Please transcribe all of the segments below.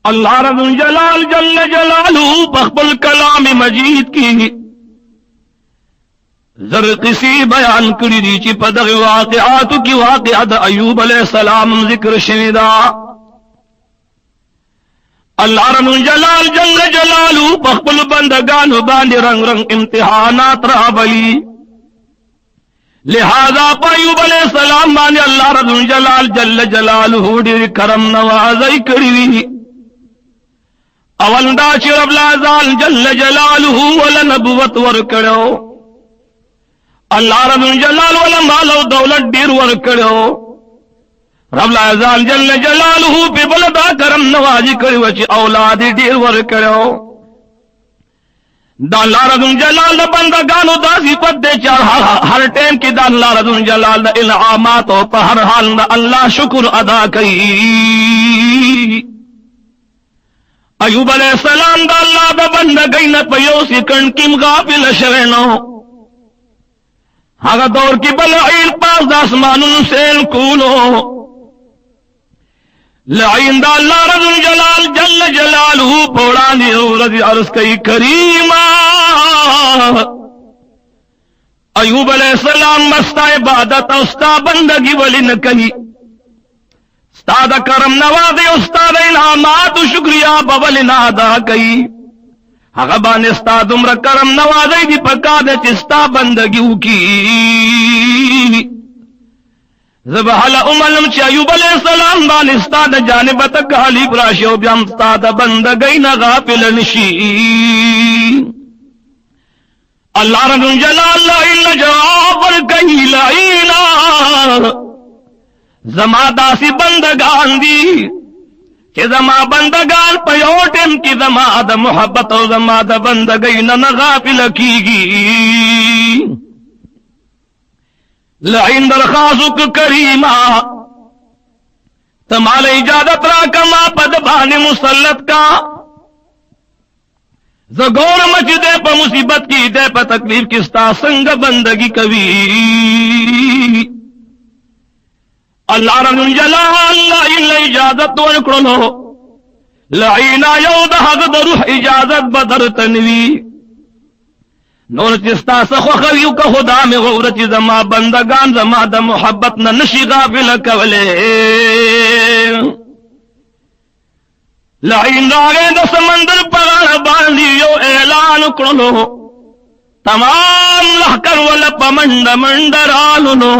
اللہ رب الجلال جل جلالہ بخبل کلام مجید کی زرقسی بیان کری دی چی پدغ واقعات کی واقعات ایوب علیہ السلام ذکر شنیدہ. اللہ رب الجلال جل جلالہ بخبل بندگان باند رنگ رنگ امتحانات رابلی. لہذا ایوب علیہ السلام باند اللہ رب الجلال جل جلالہ دیر کرم نوازی کری. اول دا چی رب العزال جل جلالہ ولا نبوت ورکڑو، اللہ رب الجلال ولا مال و دولت دیر ورکڑو. رب العزال جل جلالہ پی بلدا کرم نوازی کرو چی اولاد دیر ورکڑو. دا اللہ رب الجلال دا بندگانو دا صفت دے چار ہر ٹیم کی دا اللہ رب الجلال دا انعامات و پا ہر حال دا اللہ شکر ادا کئی. ایوب علیہ السلام دا اللہ دا بندگئی نا پیو سکن کم غافل شوینو. ہاگا دور کی بلعین پاس دا اسمانون سیل کولو. لعین دا اللہ رب الجلال جل جلالہ پوڑانی رضی عرض کئی کریما. ایوب علیہ السلام مستا عبادت استا بندگی ولی نکئی. استاد کرم نوازی استاد انعامات شکریہ بول نادا کئی. حغبان استاد عمر کرم نوازی دی پکا دے چستا بندگیو کی. زبحل املم چی ایوب علیہ السلام بان استاد جانب تک حلیب راشیو بیام استاد بندگی نغافل نشی. اللہ رب الجلال لائن جواب ورکی لائنا زما داسی بندگان دی کہ زما بندگان پیوٹم کی زما دا محبت و زما دا بندگی نغافل کی گی. لعین درخواست کریما تمال اجازت را کما پدبان مسلط کا. زگور مچ دے پا مصیبت کی دے پا تکلیف کستا سنگ بندگی کبھی. اللہ رب الجلال اللہ اللہ اجازت ورکڑلو. لعینا یو دا حق دا روح اجازت بدر تنوی. نور چستا سخو خویو کا خدا میں غورت زما بندگان زما دا محبت نہ نشی غافل کولے. لعین راگے دا سمندر پغار باندیو اعلان کرلو. تمام لحکر ولپ مند مندرالنو.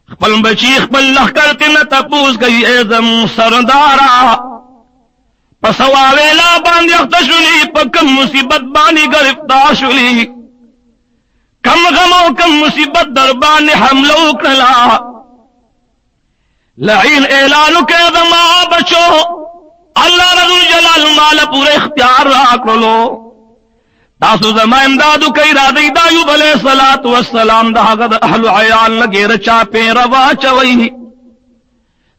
خپل بچی خپل لحکر تینا تپوس گئی ایزم سردارا. پسواویلا باندی اختشلی پا کم مصیبت بانی گرفتار شلی. کم غمو کم مصیبت در بانی حملو کلا. لعین اعلانو کے دما بچو اللہ رب الجلال مالا پورے اختیار راکلو. تاسو زما امدادو کئی رادی دا ایوب علیہ السلام دا حقد اہل عیال لگے رچا پہ روا چوئی.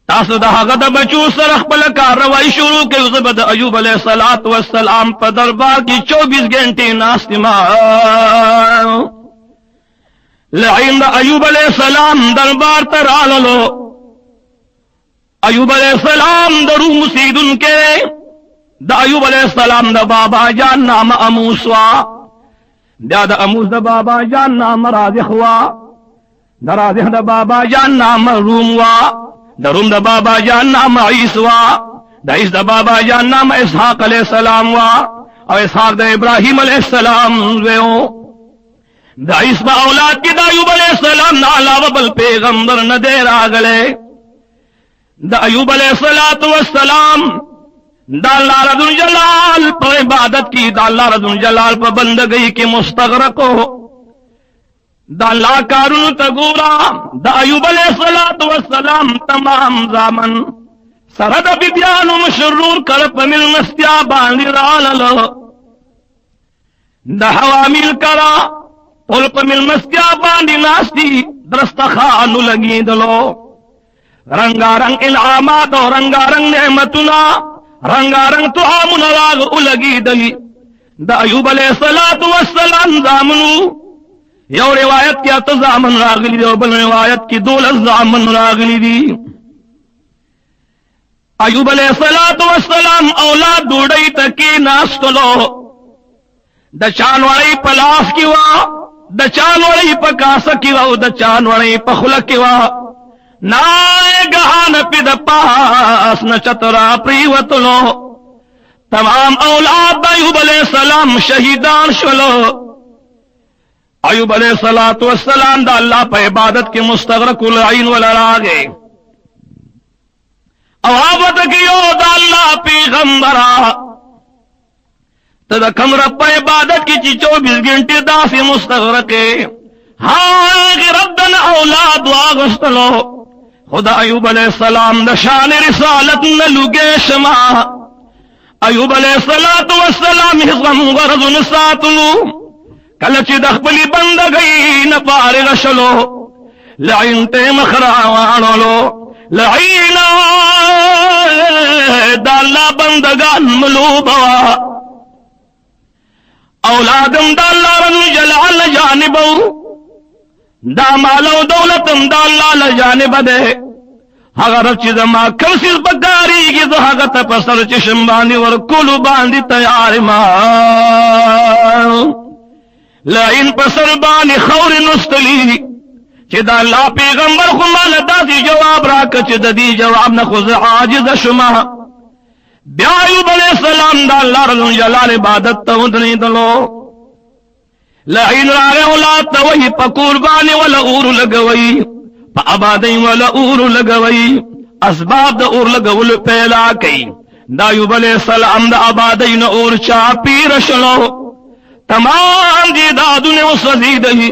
تاسو دا حقد بچو سرخ پلکار روائی شروع کے زبد ایوب علیہ السلام پا دربار کی 24 گھنٹے ناستما. لعین دا ایوب علیہ السلام دربار تراللو. ایوب علیہ السلام دا روح مسیدن کے دا ایوب علیہ السلام دا بابا جان نام اموسوا. دا اموس دا بابا جان نام رازخوا. دا رازخ دا بابا جان نام روموا. دا روم دا بابا جان نام عیسوا. دا عیس دا بابا جان نام اسحاق علیہ السلام وا. اور اسحاق دا ابراہیم علیہ السلام ویو. دا عیس با اولاد کی دا ایوب علیہ السلام نا علاوہ بل پیغمبر نہ دے راگلے. دا ایوب علیہ السلام دا اللہ رب الجلال پر عبادت کی. دا اللہ رب الجلال پر بندگی کی مستغرق ہو. دا اللہ کارون تگورا. دا ایوب علیہ السلام تمام زامن سرد بیان مشرور کرپ مل مستیا باندی راللو. دا حوامل کرا پلپ مل مستیا باندی ناستی درستخانو لگی دلو. رنگا رنگ انعامات و رنگا رنگ نعمتنا رنگا رنگ طعامنا راگ الگی دلی. دا ایوب علیہ السلام زامنو یو روایت کی ات زامن راگلی دی بل روایت کی 12 زامن راگلی دی. ایوب علیہ السلام اولاد ډوډۍ ته کېناستلو، د چانوړۍ په لاس کې وه، د چانوړۍ په کاسه کې وه او د چانوړۍ په خوله کې وه. ناګهانه پې د پاس نه چترا پریوتلو، تمام اولاد د ایوب علیہ السلام شهیدان شولو. ایوب علیہ السلام دا اللہ پہ عبادت کے مستغرق العین ولراغے او آبت کیو دا اللہ پیغمبرا تدا کم رب پہ عبادت کی چی 24 گھنٹے دا سے مستغرقے. ہاں ردن اولاد واغستلو خدا ایوب علیہ السلام دا شان رسالت نلوگے شما. ایوب علیہ السلام حضم غرض نساتلو کلچ دخبلی بندگئی نپارغ شلو لعین تے مخراوانولو لعینا دالا بندگان ملوبوا اولادم دالا رنو جلال جانبو دا مالو دولتم دالا لجانب دے اگر چیز ما کمسیز بکاری کی تو حقت پسر چشم باندی ورکلو باندی تیار ما لئن پسر بانی خور نستلی چی دا اللہ پیغمبر خمال دا سی جواب راکا چی دا دی جواب نخوز عاجز شما. بیا ایوب علیہ السلام دا اللہ رضو جلال عبادت تا ودنی دلو لئن رارے اولاد تا وہی پا قربانی والا اور لگوئی پا عبادی والا اور لگوئی اسباب دا اور لگول پیلا کئی. دا ایوب علیہ السلام دا عبادی نا اور چاپی رشلو تمام جیدادوں نے اس وزید ہی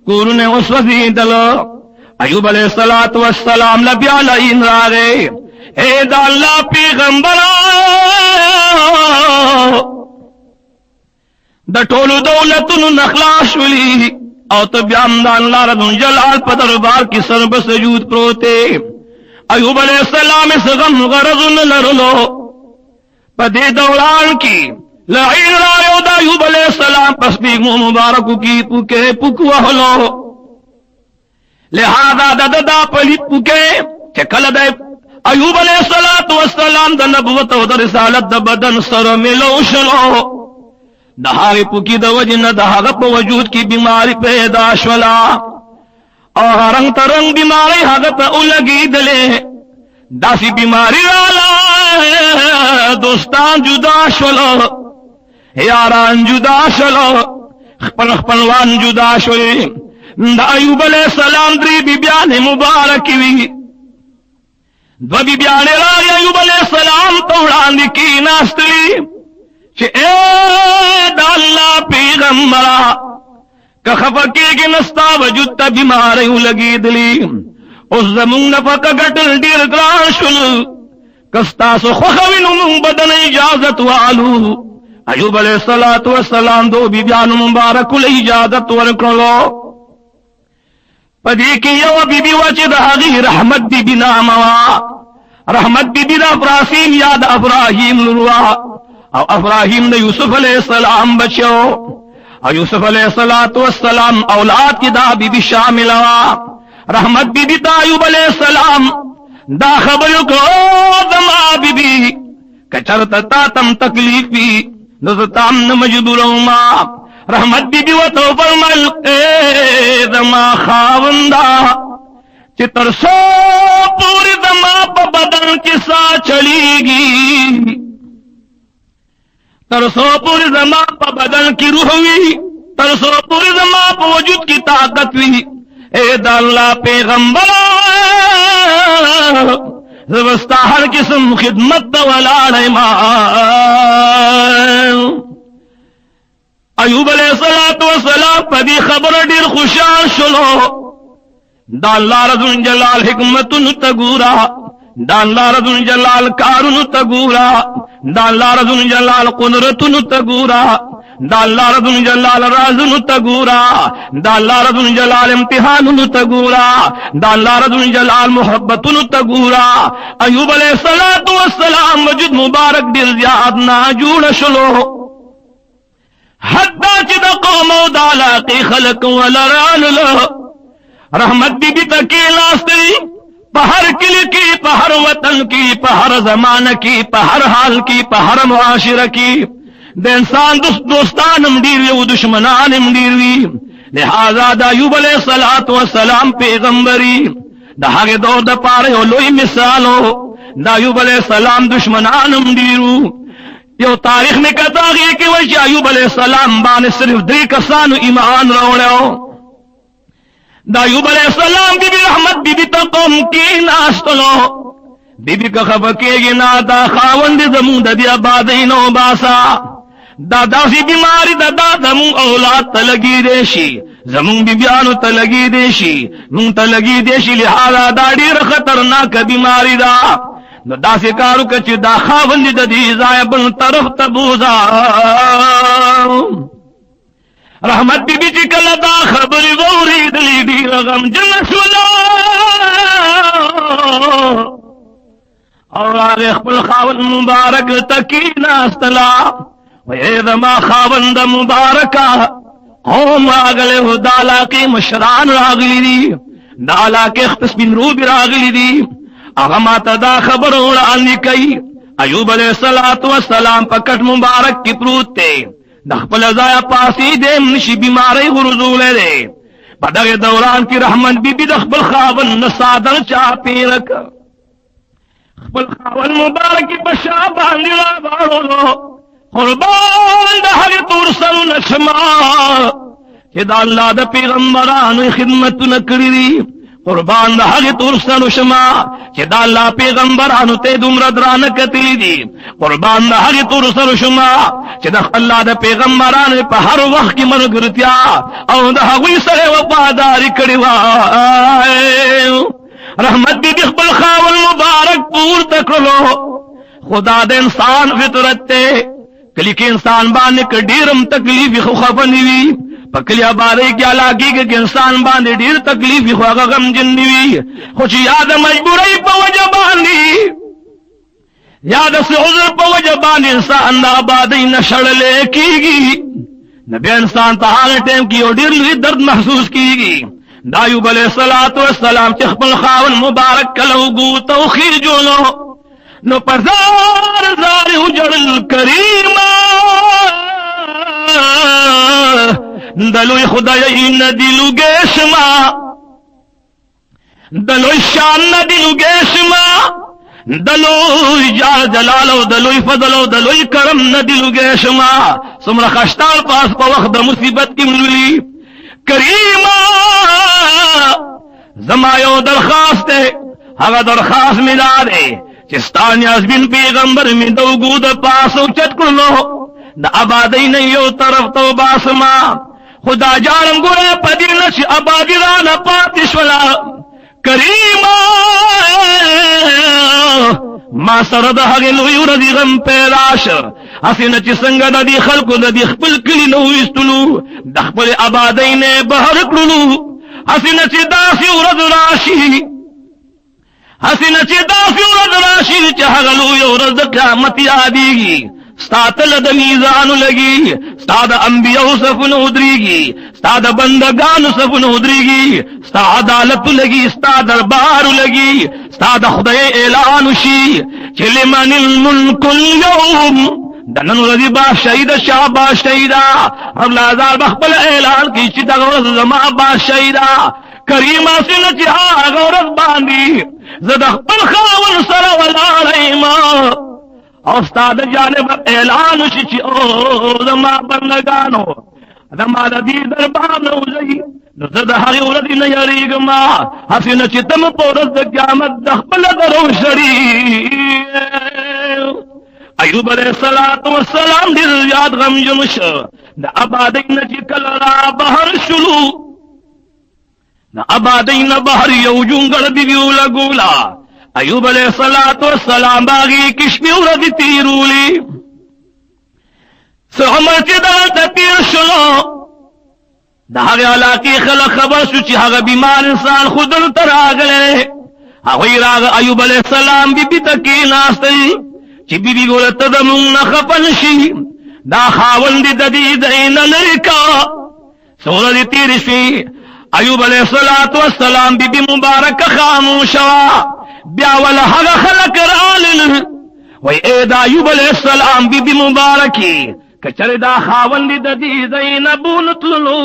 کورو نے اس وزید لو. ایوب علیہ السلام لبیا لئین رارے اے دا اللہ پیغمبرا دا ٹولو دولتن نخلاش ولی او تبیام دا اللہ رضو جلال پا دربار کی سرب سجود پروتے. ایوب علیہ السلام اس غم غرضن لرلو پا دے دوران کی لعین رائیو دا ایوب علیہ السلام پس بیگمو مبارکو کی پوکے پوکوہلو لہذا دا پلی پوکے چکل دے ایوب علیہ السلام دا نبوت و دا رسالت دا بدن سر ملو شلو دا ہاری پوکی دا وجن دا حغب وجود کی بیماری پیدا شولا اور رنگ ترنگ بیماری حغب اولگی دلے دا سی بیماری رالا دوستان جدا شلو یاران جدا شلو خپل خپلوان جدا شوی. دا ایوب علیہ السلام دری بی بیان مبارکی وی دو بی بیان رائی ایوب علیہ السلام توڑان دی کی ناستلی چھ اے دا اللہ پیغمبرا کہ خفکی کی نستا وجود تا بیماریوں لگی دلی اس زمون نفق گٹل دیر گران شل کستا سو خوخوی نمون بدن اجازت والو. ایوب علیہ السلام دو بی بیان مبارک اجازت ورکلو پدی کی یو بی بی وچد حغی رحمت بی بی ناموا رحمت بی بی دا افراسیم یاد افراہیم لروا او افراہیم دا یوسف علیہ السلام بچو او یوسف علیہ السلام اولاد کی دا بی بی شامل ہوا. رحمت بی بی دا ایوب علیہ السلام دا خبر کو دما بی بی کچرت تا تم تکلیف بی نزتام نمجبروں ما رحمت بی بی و تو فرمال اے دما خاوندا چی ترسو پوری دما پا بدن کسا چلی گی ترسو پوری دما پا بدن کی روح ہوئی ترسو پوری دما پا وجود کی طاقت ہوئی. اے دا اللہ پیغمبر زبستا ہر قسم خدمت دا ولان ایمان. ایوب علیہ السلام پدی خبر دیر خوشان شلو دا اللہ رضو جلال حکمتن تگورا دا اللہ رضو جلال کارن تگورا دا اللہ رضو جلال قدرتن تگورا دا اللہ رضو جلال رازن تگورا دا اللہ رضو جلال امتحان تگورا دا اللہ رضو جلال محبتن تگورا. ایوب علیہ السلام وجود مبارک دل زیاد ناجوڑ شلو حتی چی دا قوم و دا علاقی خلق ولران لو. رحمت بی بی تکی لاستی پہر کلی کی، پہر وطن کی، پہر زمانہ کی، پہر حال کی، پہر معاشرہ کی د انسان دوستانم ډیر وی او دشمنانم ډیر وی. لہذا د ایوب علیہ الصلوۃ والسلام پیغمبري د هغه دور د پاره یو لوی مثالو. د ایوب علیہ السلام دشمنانم ډیرو. یو تاریخ میں کہتا ہے کہ وہ ایوب علیہ السلام باندې صرف 3 کسانو ایمان راوړو. د ایوب علیہ السلام بی بی رحمت بی بی ته قوم کې ناستلو. بی بی که خفکیږي نه دا خاوند زمون د دې آبادی نو باسا. دا داسې بیماری دا زمون اولاد ته لګي دی شي، زمون بیبیانو ته لګي دی شي، مون ته لګي دی شي. لہذا دا ډیر خطرناک بیماری دا. نو داسې کارو که چې دا خاوند د دې ځای بل طرف ته بوزا. رحمت بی بی چې کله دا خبرې واورېدلې ډېر غمجن شوله او هغه خپل خاوند مبارک ته کېناستله. وی زما خاوند مبارکه قوم راغلی و دا علاقې مشران راغلی دي، دا علاقې سپین روبي راغلی دي. هغه ما ته دا خبر وړاندې کوي ایوب علیہ الصلوۃ والسلام په کټ مبارک کې پروت دی، د خپل ځای پاسې دی، نشي بیماری غرزولی دی. په دغه دوران کې رحمت بی بی د خپل خاوند نه څادر چاپېره کړ، خپل خاوند مبارک په شا باندې راواړولو. قربان د هغې تور سرونه شما چې د الله د پیغمبرانو خدمتونه کړي دي، قربان د هغې تور سرو شما چې د الله پیغمبرانو ته دومره درانه کتلي دي، قربان د هغې تور سرو شما چې د الله د پیغمبرانو په هر وخت کې ملګرتیا او د هغوی سره وفاداري کړې وه. رحمت بی بی خپل خاوند مبارک پورته کړلو. خدا د انسان فطرت ته کلی کې انسان باندې که ډېرم تکلیف خو خفه نه وي، په کلي آبادۍ کې علاقې کې انسان باندې ډېر تکلیف خو هغه غمجن نه وي. خو چې یا د مجبورۍ په وجه باندې یا د څه عذر په وجه باندې انسان د آبادۍ نه شړلی کېږي، نو بیا انسان ته هغه ټایم کې یو ډېر لوی درد محسوس کېږي. د ایوب علیہ الصلوۃ والسلام چې خپل خاوند مبارک کله اوږو ته وخېجولو نو په زار زار وجړل کریمه د لوی خدای نه دي لوګې شما، د لوی شان نه دي لوګې شما، د لوی جلال او د لوی فضل او د لوی کرم نه دي لوګې شما. څومره خشتال پاس په وخت د مصیبت کې ملولي کریمه. زما یو درخواست دی، هغه درخواست مې دا دی چې ستا نیازبین پیغمبر مې د اوږو د پاس اوچت کړلو، د آبادۍ نه یو طرف ته وباسما. خدا جانم ګوره په دې نه چې آبادي رانه پاتې شوله کریمه. ما سره د هغې لوی ورځې غم پیدا شه، هسې نه چې څنګه د دې خلکو د دې خپل کلي نه وویستلو، د خپلې آبادۍ نه یې بهر کړلو. هسې نه چې داسې ورځ راشي، هسې نه چې داسې ورځ راشي چې هغه لویه ورځ د قیامت یادېږي، ستا تله د میزانو لګي، ستا د انبیاو صفونه ودرېږي، ستا د بندګانو صفونه ودرېږي، ستا عدالت لګي، ستا دربارو لګي، ستا د خدای اعلان وشي چې لمن الملک اليوم، د نن ورځې بادشاهي د شاه بادشاهي ده. ربالعزال به خپل اعلان کوي چې دغه ورځ زما بادشاهي ده کریمه. هسې نه چې هغه ورځ باندې زه د خپل خاوند سره ولاړه یم او ستا د جانب اعلان وشي چې او زما بندګانو زما د دې دربار نه وځئ، نو زه د هغې ورځې نه یېرېږم. هسې نه چې ته مو په ورځ د قیامت د خپله درو شړي. ایوب علیہ الصلوۃ والسلام ډېر زیات غمجن شو. د آبادۍ نه چې کله را بهر شولو، د آبادۍ نه بهر یو جونګړ بي ولګوله. ایوب علیہ الصلوۃ والسلام باغې کې شپې ورځې تېرولې. څه عمر چې دلته تېر شلو، د هغې علاقې خلک خبر شو چې هغه بیمار انسان خو دلته راغلی. هغوی راغه ایوب علیہ السلام بي بي ته کېناستئ چې بي بي ګوره ته زمونږ نه خفه نه شي، دا خاوند دې د دې ځای نه لرې کا. څه ورځې تېرې شوې، ایوب علیہ السلام بی بی مبارک خاموش وا بیا ولا هغه خلق رالل وای اے دا ایوب علیہ السلام بی بی مبارکی کچره دا خاوند د دې زینبون تلو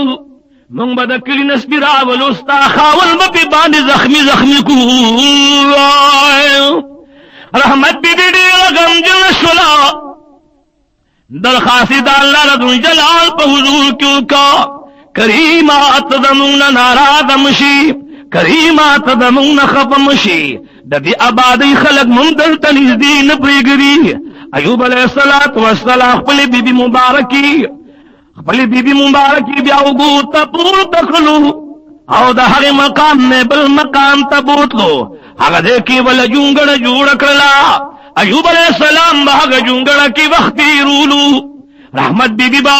مونږ به د کلی نسبی راولو ستا خاول به پې باندې زخمی کو رحمت بی بی ډېره غمجن شوله درخواست د الله رب جلال په حضور کې وکړه کریمات دمون ناراض مشي کریمات دمون خف مشي د دې آبادی خلق مندل تنزدې نه پرېږدي ایوب علیہ السلام خپل بی بی مبارکی بیا وګو ته پورته کړلو او د هغې مقام نه بل مقام ته بوتلو هغه ځای کې بله جونګړه جوړه کړله ایوب علیہ السلام به هغه جونګړه کې وخت تېرولو رحمت بی بی با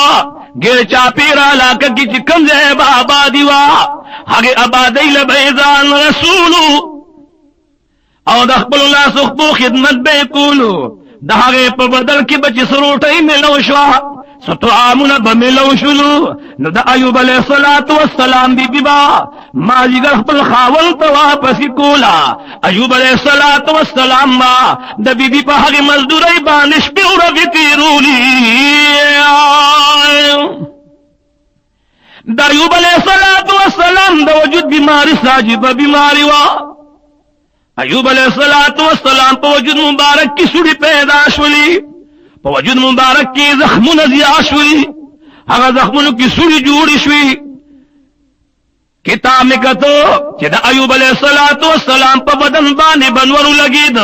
ګیر چاپېره علاقه کې چې کوم ځای به آبادي وه هغې آبادۍ له به یې ځان رسولو او د خپلو لاسو خپو خدمت به یې کولو د هغې په بدل کې به چې څه روټۍ میلو شوه څه طعامونه به میلو شولو نو د ایوب علیہ السلام بی بی با مازدیګر خپل خاوند ته واپسې کوله ایوب علیہ السلام با د بی بی په هغې مزدورۍ باندې شپې ورځې تېرولي د ایوب علیہ السلام د وجود بیماری ساجبه بیماری وه ایوب علیہ السلام په وجود مبارک کی سوڑی پیدا شولی په وجود مبارک کی زخمون زیاد شولی هغه زخمونو کی سوڑی جوڑی شوی کتاب میں کتو چې د ایوب علیہ السلام په بدن باندې بنورو لګید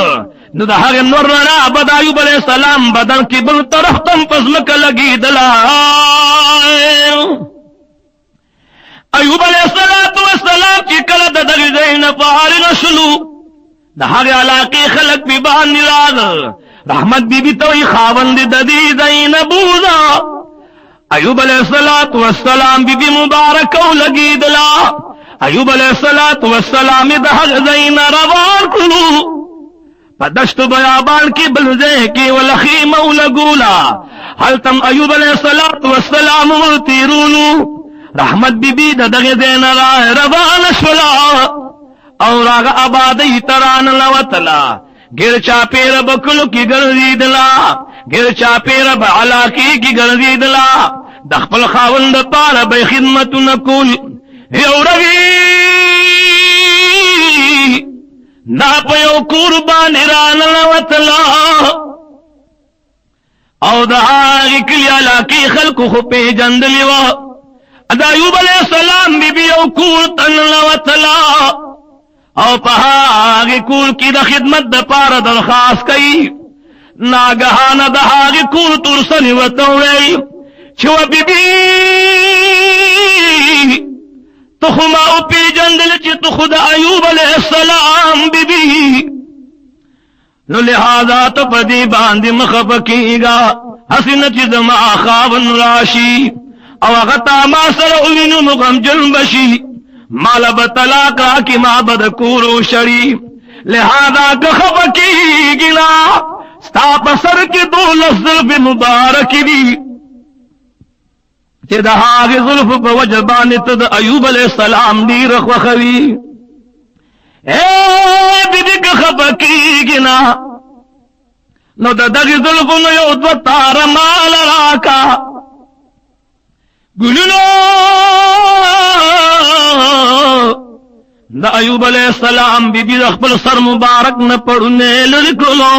نو د هغه نور نه بد ایوب علیہ السلام بدن کی بل طرف تم پزمک لګیدلا ایوب علیہ السلام چې کله د دغه ځای نه فارغ شلو د هغې علاقې خلق پې باندې راغل رحمت بی بی ته وایي خاوند د دې ځای نه بوځه ایوب علیہ السلام بی بی مبارکه ولګېدله ایوب علیہ السلام د هغه ځای نه روان کړو په دشتو بیابان کې بل ځای کې وله خیمه ولګوله هلته هم ایوب علیہ السلام ورتېرولو رحمت بی بی د دغه ځای نه روانه شوله او راغ آبادی تران لوتلا گر چاپیر بکلو کی گرزیدلا گر چاپیر بعلاقی کی گرزیدلا دخپل خاوند پار بی خدمت نکول یو رگی نا پیو قربان ران لوتلا او دا آغی کلی علاقی خلق خو پی جندلی و ادا ایوب علیہ السلام بی بی او کورتن لوتلا او پہاگی کول کی دا خدمت دا پارا درخواست کئی ناگہانا دا ہاگی کول ترسنی وطوڑی چھو بی بی تو خماؤ پی جندل چی تو خود ایوب علیہ السلام بی بی نو لہذا تو پدی باندی مخب کی گا حسن چی زما خاون راشی او غطا ما سر اوینو مغم جنبشی مالا بطلاق راکی ما بدکورو شری لہذا گخب کی گنا ستا پسر کی دو لفظ مبارکی دی چی دہاغی ظلف پا وجبانی تد ایوب علیہ السلام دی رخوخوی اے بیدی گخب کی گنا نو دغی ظلف نو یو دو تار مال راکا گلنو دا ایوب علیہ السلام بی بی خپل سر مبارک نہ پڑھنے لکلو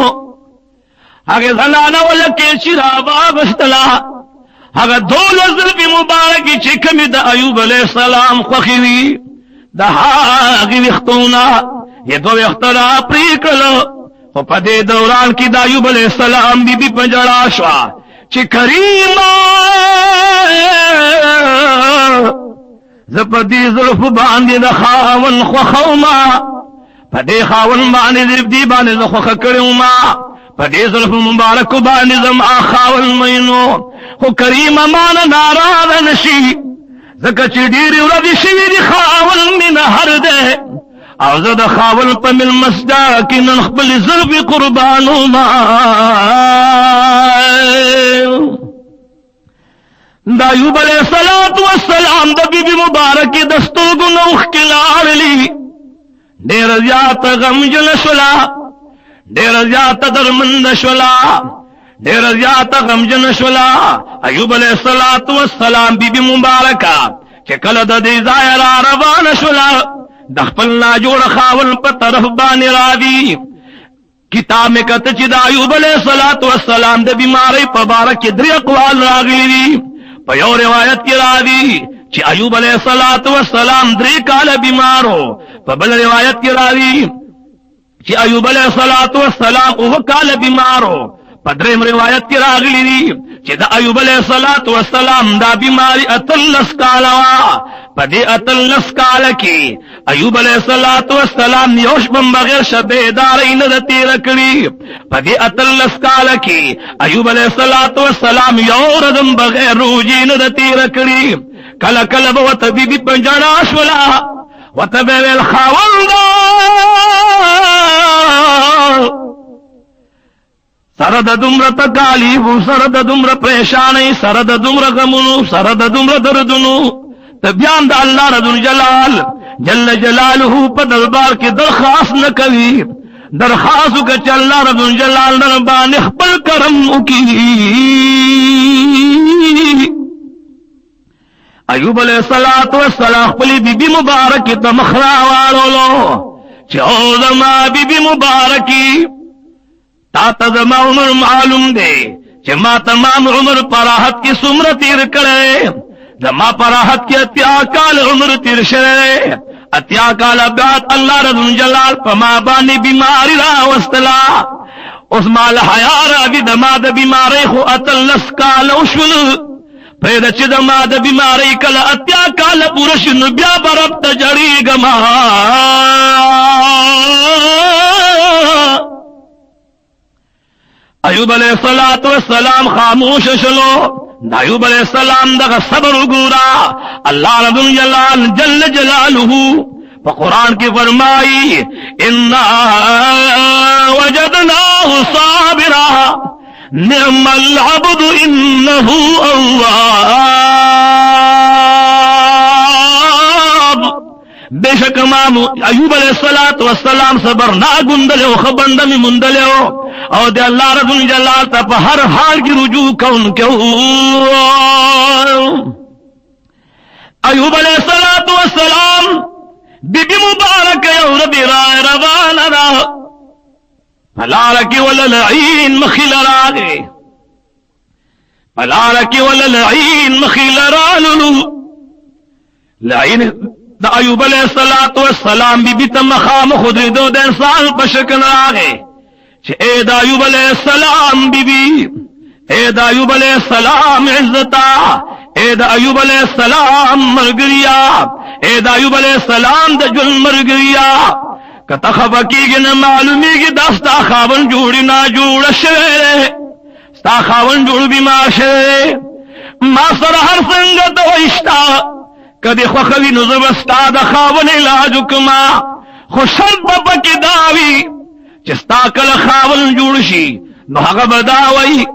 اگے زنانا ولکے شرابا بستلا اگے دول ظلفی مبارکی چکمی دا ایوب علیہ السلام خوخیوی دا ہاگی وختونا یہ دو اختلا پریکلو و پدے دوران کی دا ایوب علیہ السلام بی بی پنجڑا شوا چی کریما زپدی ظلف باندی دا خاون خوخوما پدی خاون باندی زربدی باندی دا خوخ کریوما پدی ظلف مبارک باندی زما خاون مینو خو کریم مانا ناراض نشی زکا چی دیری ردی شوی دی خاون من ہر دے او زد خاون پا مل مسجا کی ننخبل ظلف قربانو ما دا ایوب علیہ السلام د بی بی مبارک دستو گنوخ کلاړلی ډیر زیات غمجن شولا ډیر زیات درمند شولا ډیر زیات غمجن شولا ایوب علیہ السلام بی بی مبارکہ چې کله د دې ځای را روان شولا د خپل نا جوړ خاون په طرف باندې راوی کتاب میں کته چې د ایوب علیہ السلام د بیماری په باره کې درې اقوال راغلي دي په یو روایت کې راوی چې ایوب علیہ السلام درې کال بیمارو په بل روایت کې راوی چې ایوب علیہ السلام او کال بیمارو په دریم روایت کې راغلي دي چې د ایوب علیہ السلام دا بیماری اتلس کال وا په دې اتلس کال کې ایوب علیہ السلام یوش بم بغیر شبه دارې نه د تیر کړی په دې اتلس کال کې ایوب علیہ السلام یو ردم بغیر روزي نه د تیر کړی کله کله به وته بیبي پنجانا شولا وته به الخاوند سرد دمر تکالیف سرد دمر پریشانی سرد دمر غمونو سرد دمر دردونو تبیان دا اللہ رب الجلال جل جلالہ پا دربار کی درخواست نکوی درخواستو کچ اللہ رب الجلال دربان اخبر کرم اکی ایوب علیہ السلام پلی بی بی مبارکی تمخراوالو لو چہو ما بی بی مبارکی تا تزما عمر معلوم دے کہ ما تمام عمر پراحت کی سمر تیر کرے زما پراحت کی اتیا کال عمر تیر شرے اتیا کال بعد اللہ رب الجلال پما بانی بیماری را وستلا اس مال حیارا بی دما دا بیماری خو اتلس کال وشل پید چی دما دا بیماری کل اتیا کال پورشن بیا برب تجری گما ایوب علیہ السلام خاموش شلو ایوب علیہ السلام دغه صبر گورا اللہ رب الجلال جل جلالہ قرآن کی فرمائی انا وجدناه صابرا نعم العبد انه اواب بے شک امام ایوب علیہ السلام صبر نہ گندلے ہو خبند میں مندلے ہو اور دے اللہ رب الجلال تا پا ہر حال کی رجوع کون کیوں ایوب علیہ السلام بی بی مبارک یو ربی رائے روانا را پلارکی وللعین مخیل راگے پلارکی وللعین مخیل رالو لعین دا ایوب علیہ السلام بی بی تمخام خودری دو دے انسان پشکن راگے اے دا ایوب علیہ السلام بی بی اے دا ایوب علیہ السلام عزتا اے دا ایوب علیہ السلام مرگریا اے دا ایوب علیہ السلام دا جل مرگریا کتا خفکی گی نا معلومی گی دا ستا خاون جوڑی نا جوڑ شوئے ستا خاون جوڑ بیمار شوئے ما سر ہر سنگت وشتا کدی خوخوی نظر ستا دا خاون علاج کما خوشرد بابا کی داوی چستا کل خاول جوڑ شی نو حق بداوی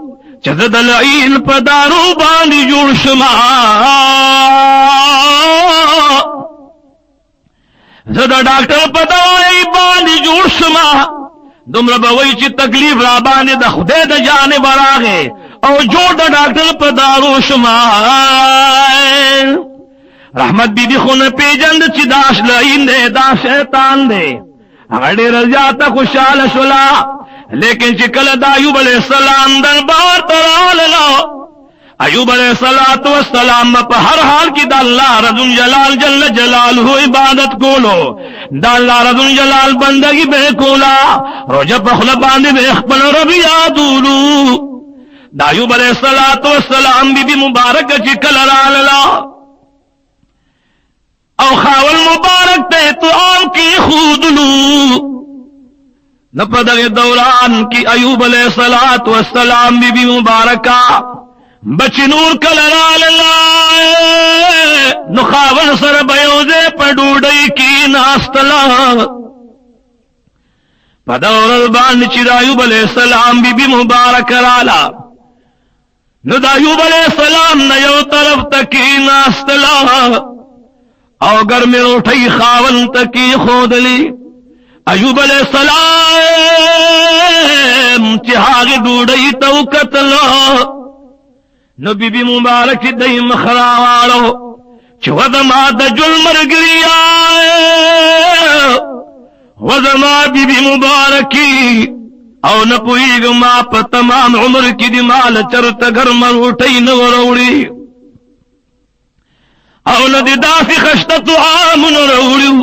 چزد العین پا دارو باندی جوڑ شما زد ڈاکٹر پا دوائی باندی جوڑ شما دمر بوئی چی تکلیف را باندی دا خودے دا جانے براغے او جوڑ دا ڈاکٹر پا دارو شما رحمت بی بی خون پی جند چی داش لعین دے دا شیطان دے اگر دیر زیادہ خوشحال شلا لیکن چکل دا ایوب علیہ السلام دربار ترال لو ایوب علیہ السلام پا ہر حال کی دا اللہ رضی جلال جل جلالہ عبادت کولو دا اللہ رضی جلال بندگی بے کولا روجہ پخل باندی بے اخبر ربی یادولو دا ایوب علیہ السلام بی بی مبارک چکل رال لو او خاول مبارک تے تو آم کی خود لو نپدغ دوران کی ایوب علیہ السلام بی بی مبارکہ بچ نور کلرال اللہ نخاول سر بیوزے پڑوڑی کی ناستلا پدور البان چر ایوب علیہ السلام بی بی مبارک رالا نو دا ایوب علیہ السلام نہ یو طرف تکی ناستلا او گر میں اٹھئی خاون تکی خودلی ایوب علیہ السلام چہاگ ڈوڑئی تو قتلا نو بی بی مبارک دئی مخراوالو چوزما دجل مرگری آئے وزما بی بی مبارکی او نپوئیگ ما پا تمام عمر کی دی مال چرت گھر من اٹھئی نوروڑی او ندی داسی خشتت عامن روڑیو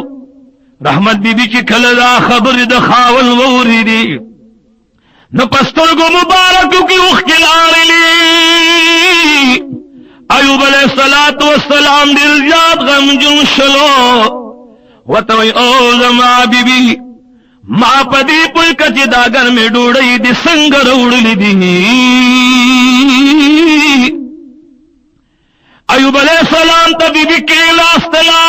رحمت بی بی چی کھلدا خبر دا خاول ووری دی نپستر کو مبارکو کی اخکلاری لی ایوب علیہ السلام دل جات غم جن شلو وطوئی او زما بی بی ما پدی پلکا چی داگر میں ڈوڑئی دی سنگر اڑلی دی ایوب علیہ السلام تا بی بی کی ناستلا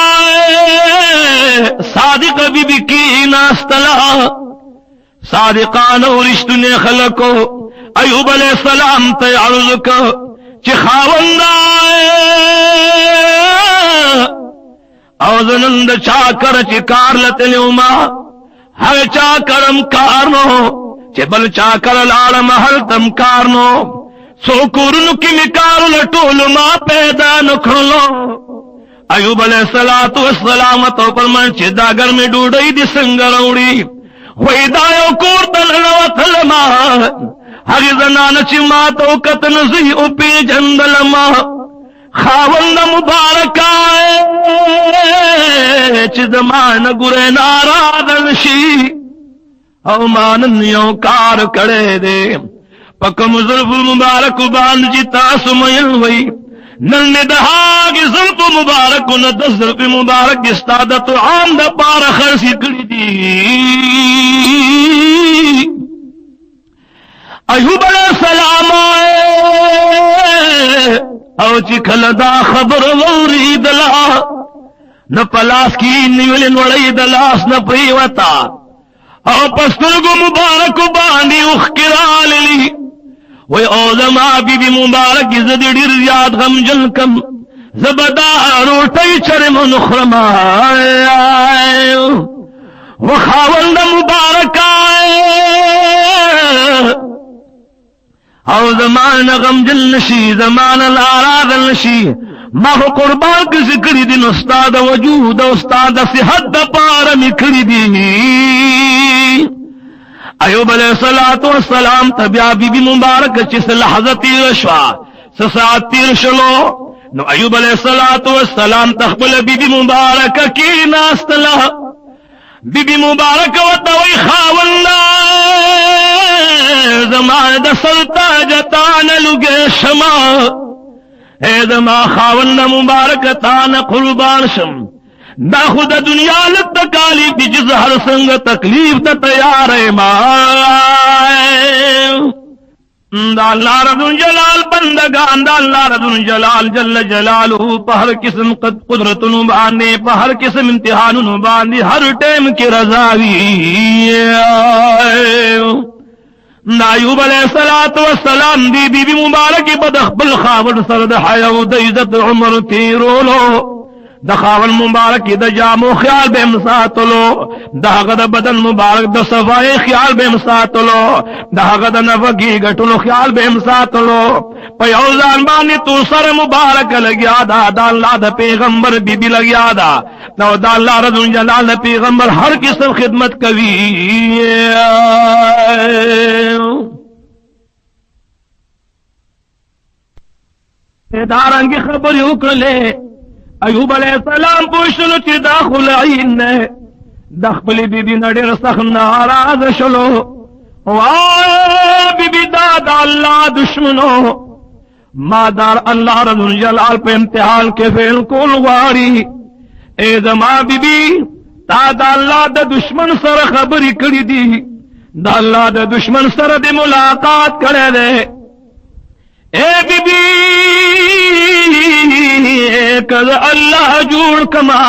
صادق بی بی کی ناستلا صادقان و رشتنے خلقو ایوب علیہ السلام تا عرض کو چی خاوندہ او زنند چاکر چی کار لتنیو ما ہر چاکرم کارنو چی بل چاکر لارم ہر تم کارنو سو کورنو کی مکارو لٹول ما پیدا نکھلو ایوب علیہ السلام تو پر من چی داگر میں ڈوڑئی دی سنگر اوڑی وی دایو کور تلنو تلما ہری زنان چی ما تو کتن زی اپی جندلما خاوند مبارک آئے چی زمان گرے نارادن شی او مانن یو کار کڑے دے پکم ظرف مبارک باند جی تاسو میل وی نل دہا کی ظرف مبارک ند ظرف مبارک استادت عام دا پار خرسی کری دی ایوب علیہ السلام آئے او چی کھلدا خبر ووری دلا نہ پلاس کی نیولن وڑی دلاس نہ پریوتا او پسترگو مبارک باندی اخکرال لی وی او زما بی بی مبارک زدی ڈیر زیاد غم جن کم زبدا روٹی چرم نخرم آئے وخاولد مبارک آئے او زمان غم جن نشی زمان لاراد نشی ما ہو قربان کی ذکری دن استاد وجود استاد صحت پار مکری دی ایوب علیہ السلام تبیا بی بی مبارک چس لحظت تیر شوا سساعت تیر شلو نو ایوب علیہ السلام تخبل بی بی مبارک کی ناستلا بی بی مبارک و دوی خاولنا زمان دسلتا جتان لگے شما اے زما خاولنا مبارک تان قربان شم دا خود دنیا لتکالی بی جز ہر سنگ تکلیف دا تیار مائے دا اللہ رب جلال بندگان دا اللہ رب جلال جل جلالہ پہر قسم قدرت نبانے پہر قسم امتحان نبانے ہر ٹیم کی رضاوی ایوب علیہ السلام دی بی بی مبارکی بدخبل خاون سرد حیو دا عزت عمر تیرولو دا خاون مبارکی دا جامو خیال بے مساتلو دا غد بدن مبارک دا صفائی خیال بے مساتلو دا غد نفقی گٹلو خیال بے مساتلو پیوزان بانی تو سر مبارک لگیا دا اللہ دا پیغمبر بی بی لگیا دا دا اللہ رضو جلال پیغمبر ہر قسم خدمت کوي دارنگی خبری اکرلے ایوب علیہ السلام پوشلو چی داخل عین نے دخبلی بی بی نڈیر سخ ناراض شلو وائے بی بی دادا اللہ دشمنو مادار اللہ رضو جلال پہ امتحان کے فیل کول واری اے زما بی بی تا دا اللہ دا دشمن سر خبری کری دی دا اللہ دا دشمن سر دی ملاقات کرے دے اے بی بی کذ اللہ جوڑ کما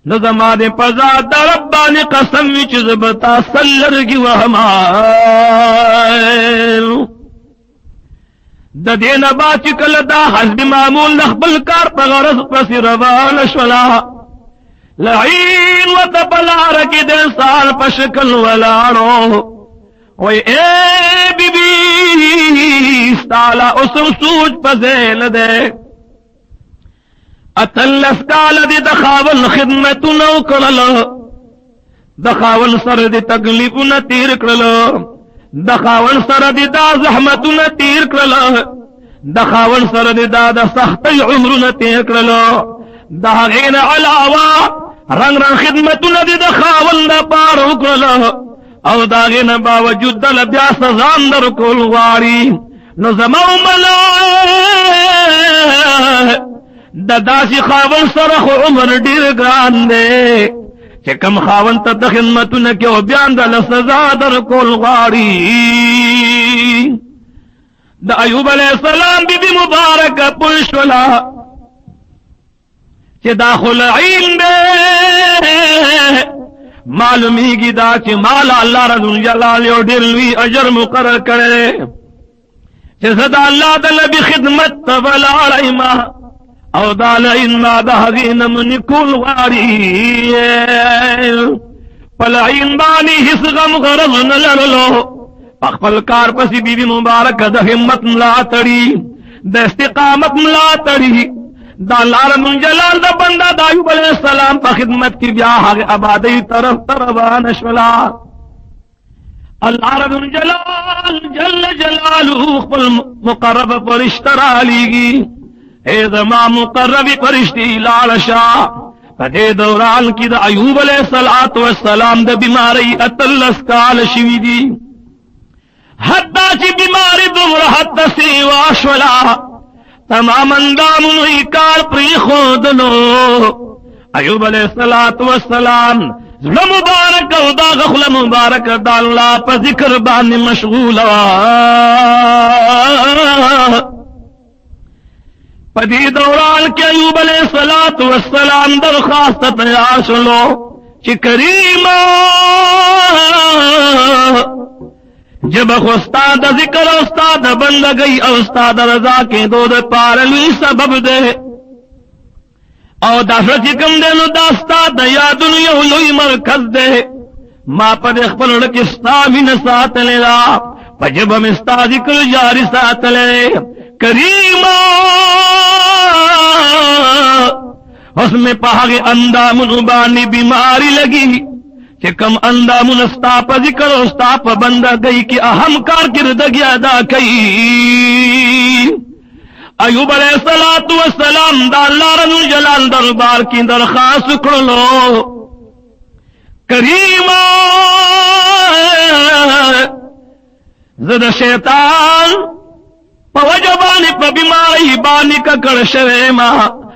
نظما دے پزا دا ربانی قسم چیز بتا سلر کی وہمائے د دین باچ کل دا حسب معمول نخبل کار پا غرص پس روان شولا لعین و تپلار کی دن سال پشکل ولارو وی اے بی بی ستالا اسم سوچ پزین دے اتلس کال دی دخاول خدمتو نو کرل دخاول سر دی تکلیفو نتیر کرل دخاول سر دی دا زحمتو نتیر کرل دخاول سر دی دا دا سختی عمرو نتیر کرل دا غین علاوہ رنگ رنگ خدمتو ندی دخاول دا پارو کرل او دا غین باوجود دل بیا سزان در کول واری نو زمو ملا دا داسی خاول سرخ عمر دیر گران دے چه کم خاون تا دا خدمتو نکیو بیان دل سزا در کول واری دا ایوب علیہ السلام بی بی مبارک پوشولا چه دا خلعین دے معلومی گی دا چه مالا اللہ رضو جلالیو دلوی اجر مقرر کرے چه صدا اللہ دا نبی خدمت تبلا علیما او دا لعین ما دا حضین من کل واری پلعین بانی حس غم غرض نلرلو پخپل کار پسی بی بی مبارک دا حمت ملا تڑی دا استقامت ملا تڑی دا اللہ رب جلال دا بندہ دا ایوب علیہ السلام پا خدمت کی بیاہ عبادی طرف طرفان شولا اللہ رب جلال جل جلالہ خپل مقرب فرشتہ لیگی اے زمان مقرب فرشتی لالشا پدے دوران کی دا ایوب علیہ السلام دا بیماری اتلس کال شوی دی حتی چی بیماری دور حتی سیوا شولا تمام اندامن کار پری خودنو ایوب علیہ السلام زلم مبارک او دا غخل مبارک دا اللہ پا ذکر بانی مشغول پدی دوران کے ایوب علیہ السلام درخواست تیار سنو چی کریمہ جب استاد ذکر استاد بند گئی استاد رضا کے دود پارلوی سبب دے او دافر چکم دے نو داستاد یا دنیا لوی مرکز دے ما پد اخبر لکستا من سات لیلا پجب ہم استا ذکر جاری سات لے کریمہ اس میں پہاگے اندام نبانی بیماری لگی کہ کم اندامن استاپ ذکر استاپ بندہ گئی کہ اہم کار کردگی ادا کئی ایوب علیہ السلام دا اللہ رب جلال دربار کی درخواست کرلو کریمہ زد شیطان پا وجبانی پا بیماری بانی کا کرشویما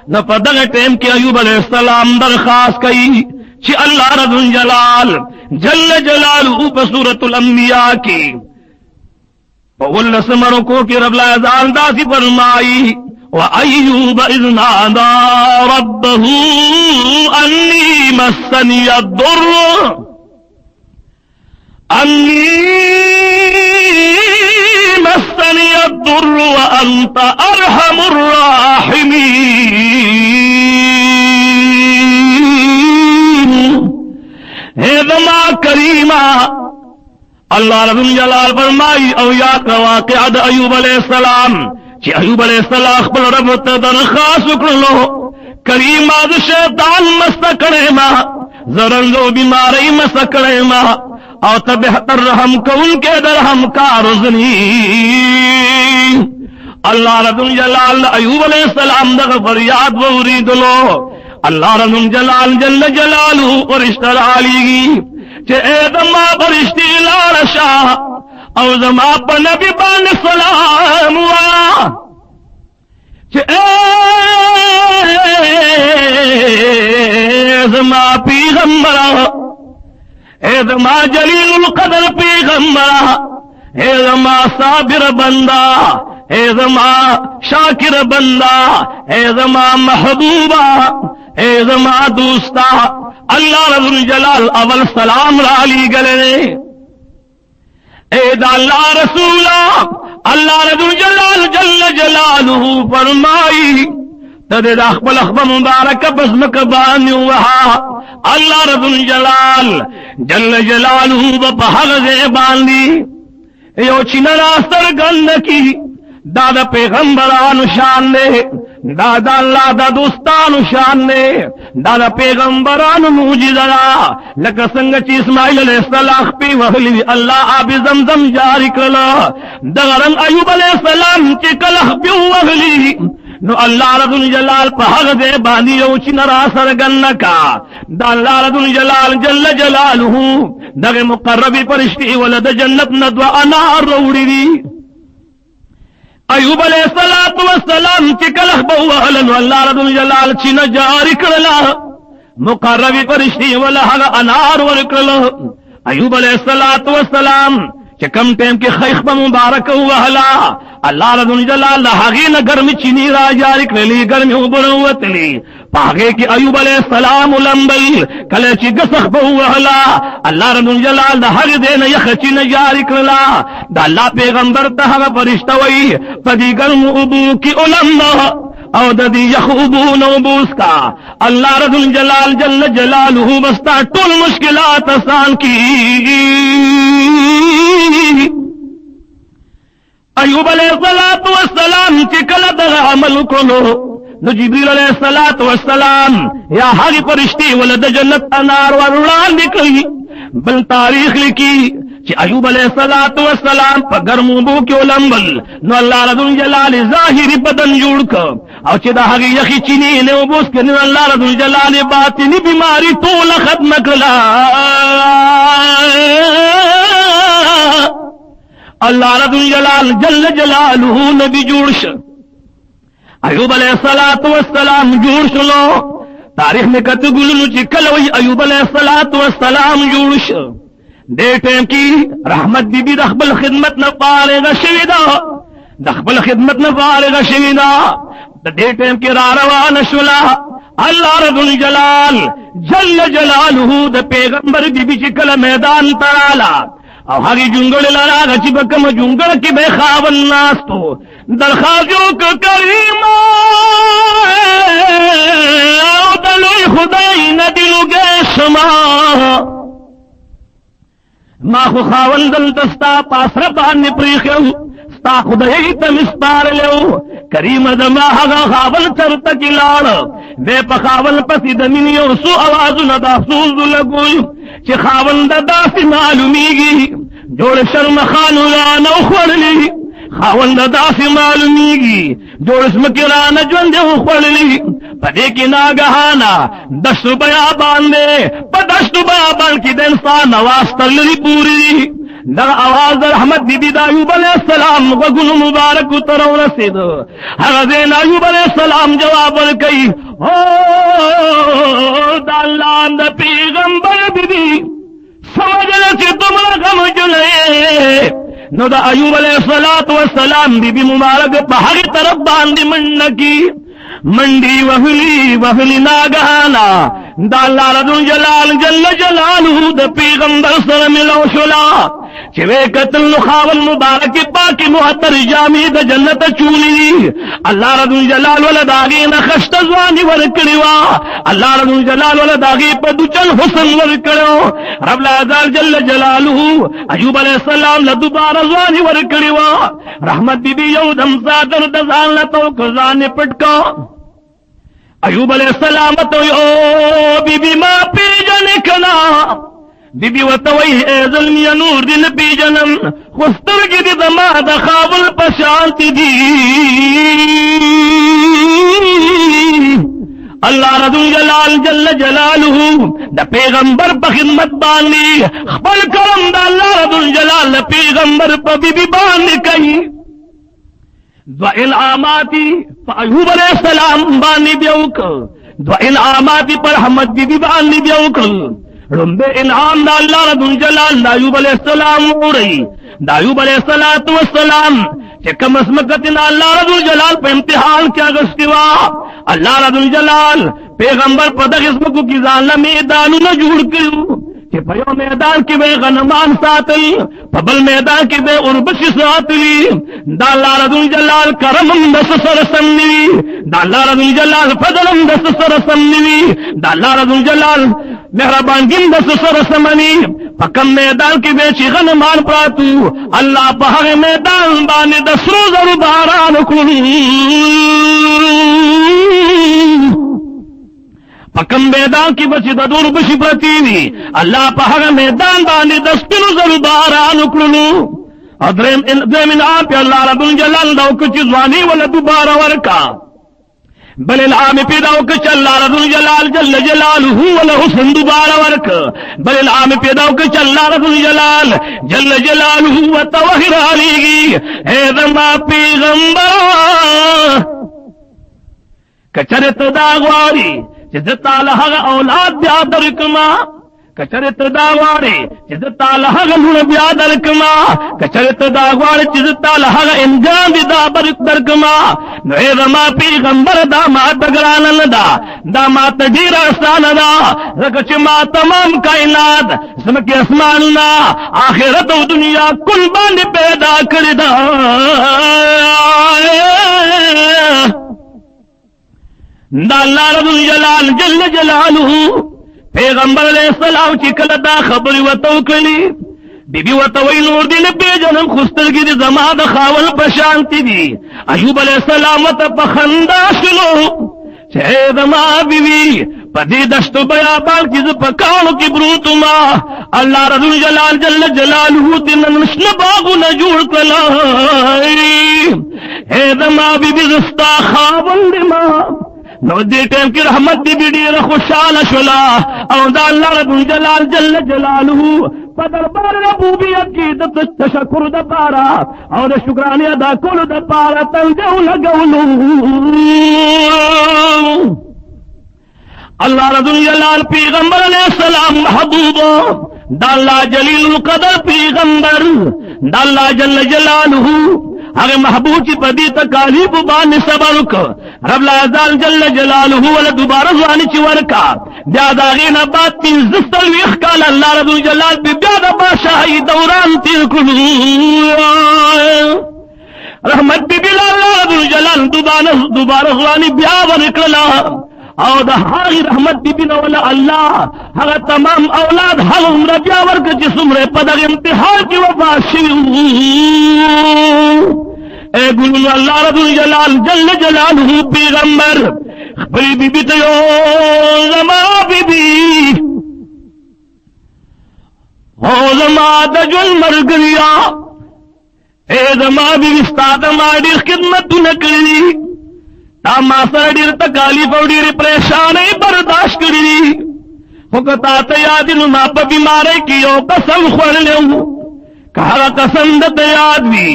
نہ پا دغ ٹیم کی ایوب علیہ السلام درخواست کئی چی اللہ رب جلال جل جلالہ پا سورة الانبیاء کی وَوَلَّ سمرکو کی رب لازال داسی فرمائی وَأَيُّوبَ إِذْ نَادَى رَبَّهُ أَنِّي مَسَّنِيَ الضُّرُّ وَأَنْتَ أَرْحَمُ الرَّاحِمِينَ اے زما کریمہ اللہ رب جلال فرمائی او یا کا واقعہ دا ایوب علیہ السلام چی ایوب علیہ السلام خبر رب تدرخواست کرلو کریمہ دا شیطان مستکڑے ما زرنزو بیماری مستکڑے ما او تبہتر رحم کو ان کے درہم کا رزنی اللہ رب جلال ایوب علیہ السلام دا فریاد وورید لو اللہ رب جلال جل جلالہ فرشتہ علیگی چے اے دما فرشتی لارشا او زما پا نبی بان سلام وا چے اے زما پیغمبرہ اے زما جلیل القدر پیغمبرہ اے زما صابر بندہ اے زما شاکر بندہ اے زما محبوبہ اے زما دوستا اللہ رب الجلال اول سلام رالی گلے اے دا اللہ رسولہ اللہ رب الجلال جل جلالہ فرمائی تد اخبل اخبر مبارک بسمک بانی وہا اللہ رب الجلال جل جلالہ بپہغ باندی یو چنرا سرگند کی دادا پیغمبران شان دے دادا اللہ دا دوستان شان دے دادا پیغمبران موجزرا لکا سنگچ اسماعیل علیہ السلام پی وحلی اللہ آب زمزم جاری کلا دغرن ایوب علیہ السلام چی کلح پی وحلی نو اللہ رب الجلال پہغ دے باندی اوچی نرا سرگنکا دا اللہ رب الجلال جل جلالہ دغ مقربی پرشتی ولد جنت ندو انار روڑی دی ایوب علیہ السلام چکلہ بوہلن اللہ رب الجلال چین جاری کرلا مقربی پرشتی ولہغ انار ورکرلا ایوب علیہ السلام چکم ٹیم کی خیخ مبارک وحلا اللہ رب الجلال لہاگی نا گرمی چینی را جاری کرلی گرمی ابروت لی پاگے کی ایوب علیہ السلام لمبل کلے چی گسخ بوہلا اللہ رب الجلال لہاگی دینا یخ چین جاری کرلا دا اللہ پیغمبر تہا پرشتوئی پدی گرم ابو کی علمنا او ددی یخ ابو نوبوس کا اللہ رب الجلال جل جلالہ بستا طول مشکلات آسان کی ایوب علیہ السلام چکل در عمل کلو نو جبریل علیہ السلام یا حقی پرشتی ولد جنت انار ورلان دکلی بل تاریخ لکی چی ایوب علیہ السلام پا گرمو بو کیو لمبل نو اللہ رب الجلال ظاہری بدن جوڑ کر او چی دا حقی یخی چینی نے بوس کرنے اللہ رب الجلال باطنی بیماری طول ختم کلا اللہ رب الجلال جل جلالہ نبی جوڑش ایوب علیہ السلام جوڑش لو تاریخ میں کت گلنو چی کلوی ایوب علیہ السلام جوڑش دے ٹیم کی رحمت بی بی دخبل خدمت نفارغ شویدہ دخبل خدمت نفارغ شویدہ دے ٹیم کی راروان شلا اللہ رب الجلال جل جلالہ دا پیغمبر بی بی چکل میدان ترالا او ہری جنگل لڑا گچی بکم جنگل کی بے خاون ناستو درخواجو کا کریمہ او دلوی خدای ندلو گے شما ما خو خاون دل دستا پاس ربان نپریخیو ستا خدای تمسپار لیو کریم دما حقا خاون چرتا کی لاڑ بے پا خاون پسی دمینیو سو آوازو ندافسوز لگوی چی خاون دا سی معلومیگی جوڑ شرم خانو رانا اخوڑلی خاون دا سی معلومیگی جوڑ اسمکی رانا جوندے اخوڑلی پدے کی ناگہانا دشت بیا باندے پا دشت بیا بان کی دنسان واسطر لی پوری در آواز رحمت بی بی دا ایوب علیہ السلام وگن مبارک ترو رسید حضین ایوب علیہ السلام جواب ورکی دا اللہ دا پیغمبر بی بی سمجھ لسی تمہر غم جلے نو دا ایوب علیہ السلام بی بی مبارک بہر طرف باندی منکی منڈی وحلی ناگہانا دا اللہ رب الجلال جل جلالہ دا پیغمبر سر ملو شلا چوے قتل نخاول مبارک پاکی محتر جامی دا جنت چولی اللہ رب الجلال ولداغی نخشت زوانی ورکڑیوا اللہ رب الجلال ولداغی پا دوچن حسن ورکڑیو رب العزال جل جلالہ ایوب علیہ السلام لدوبار زوانی ورکڑیوا رحمت بی بی یو دم سادر دزان لتو کزان پٹکا ایوب علیہ السلام تو او بی بی ما پی جنکنا بی بی وطوئی اے ظلمی نور دن پی جنم خستر کی دی دما دا خاول پشانتی دی اللہ رب الجلال جل جلالہ دا پیغمبر پا خدمت بانلی خبر کرم دا اللہ رب الجلال پیغمبر پا بی بی بانلی کئی دو انعاماتی پا ایوب علیہ السلام بانی بیوک دو انعاماتی پر حمد بی بی بانی بیوک رنبے انعام دا اللہ رب الجلال دا ایوب علیہ السلام ہو رہی دا ایوب علیہ السلام چکم اسمکتنا اللہ رب الجلال پہ امتحان کیا گشتوا اللہ رب الجلال پیغمبر پا دا اسمکو کی زانہ میدانو نہ جوڑ کرو کہ پیو میدان کی بے غنمان ساتلی پبل میدان کی بے اربش ساتلی دا اللہ رب الجلال کرم دس سرسنی دا اللہ رب الجلال فضل دس سرسنی دا اللہ رب الجلال مہربان گن دس سرسمنی پکم میدان کی بے چی غنمان پراتو اللہ پہر میدان بانے دس روز اور باران کلی پکم میدان کی بچی دور بشی پرتیوی اللہ پہر میدان بانے دس روز اور باران کلو ادرم انعام پہ اللہ رب الجلال دو کچھ زوانی والا دوبارہ ورکا بل العام پیداو کچھ اللہ رب الجلال جل جلالہ والا حسن دوبارہ ورک بل العام پیداو کچھ اللہ رب الجلال جل جلالہ و توہر علیگی اے دما پیغمبر کچرت داغواری چیزتا لہا اولاد بیادر کما کچرت داغواری چیزتا لہا لون بیادر کما کچرت داغواری چیزتا لہا انجام دا برک در کما نوے دما پیغمبر دا ما تگرانن دا ما تدیر آسان دا رکچ ما تمام کائنات سمکی اسماننا آخرت و دنیا کل باندے پیدا کردا دا اللہ رب الجلال جل جلالہ پیغمبر علیہ السلام چی کلتا خبری و توکلی بی بی و توی نور دی لپی جنم خستلگی دی زمان دا خاول پشانتی دی ایوب علیہ السلام و تا پخندا شلو چھے دما بی بی پدی دشت بیابان کی زپکانو کی بروتما اللہ رب الجلال جل جلالہ تینن مشن باغو نجوڑ کلائی اے دما بی بی زستا خاول دی ماں نو دی ٹیم کی رحمت دی بیڑی خوشحال شلا او دا اللہ رب الجلال جل جلالہ پدر بار ربوبیت کی دت تشکر دا پارا او دا شکرانی ادا کول دا پارا تنجو لگولو اللہ رب الجلال پیغمبر علیہ السلام محبوب دا اللہ جلیل القدر پیغمبر دا اللہ جل جلالہ اگر محبوب چی پدی تکالیب بان صبر کو رب العزال جل جلالہ والا دوبارہ زوانی چی ورکا بیاد آغین آباد 13 ویخ اللہ رب الجلال بی بیاد باشاہی دوران تیر کلو رحمت بی بلا اللہ رب الجلال دوبارہ زوانی بیا ورکلا او دا ہاغی رحمت بی بنا والا اللہ ہاں تمام اولاد حل عمر بیا ورک جسم رے پدغ امتحان کی وفاشی اے گلو اللہ رب الجلال جل جلالہ پیغمبر خبری بی بی تیو زما بی بی او زما دجل مرگریا اے زما بی بی استاد ماڑی خدمت نکلی تا ما سر دیر تکالیف او دیر پریشانی برداشت کری فکتا تیادن ما پا بیمارے کیو قسم خور لیو کہا قسم دا تیاد بھی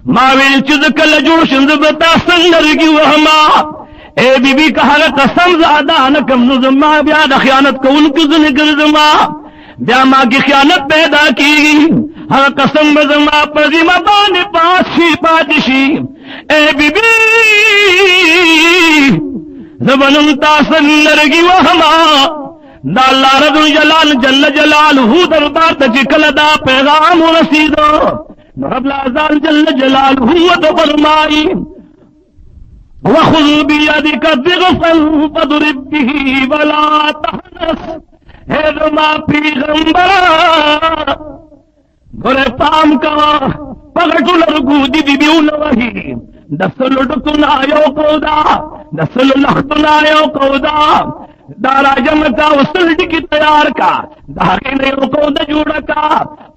ماویل چیز کل جوڑ شند بتا سنگرگی وہما اے بی بی کہا قسم زیادہ نکم نظمہ بیاد خیانت کو ان کی ذنگر زما بیا ماں کی خیانت پیدا کی ہر قسم بزما پزی مبان پاشی پادشی اے بی بی زبنم تاسن لرگی وہما دا اللہ رب الجلال جل جلالہ دربار تجکل دا پیغام رسیدو رب العزال جل جلالہ و فرمائی وَخُذْ بِيَدِكَ ضِغْفًا فَضْرِبْ بِهِ وَلَا تَحْنَثْ اے دما پیغمبر گرے پام کا پگٹو لرگو دی بی بیو نوہی دسل ڈکن آیو کودا دسل لختن آیو کودا دارا جمع کا وصل ڈکی تیار کا داغی نیو کودا جوڑا کا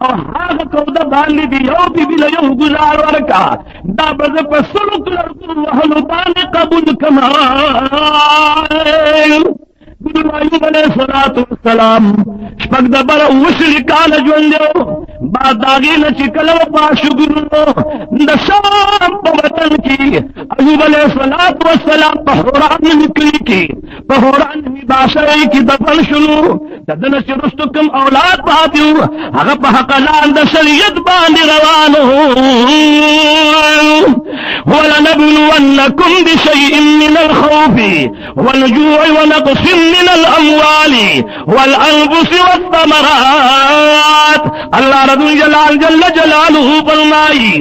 اور حاغ کودا باندی دیو بی بی لیو گزار ورکا دا بز پسلک لرگو وحلو باندی قبول کمائے گرو ایوب علیہ السلام شپک دبر وشلی کال جوندیو بعد داغی نچکلو پاشو گرو دشام پا وطن کی ایوب علیہ السلام پہوران نکلی کی پہوران باشائی کی دفن شنو تدن چرستو کم اولاد پاتیو اگر پا حقلان دا شریعت باندی روانو وَلَنَبْلُوَنَّكُمْ بِشَيْءٍ مِّنَ الْخَوْفِ وَالْجُوعِ وَنَقْصٍ مِّنَ الْأَمْوَالِ وَالْأَنفُسِ وَالثَّمَرَاتِ. اللہ رب الجلال جل جلالہ فرمائی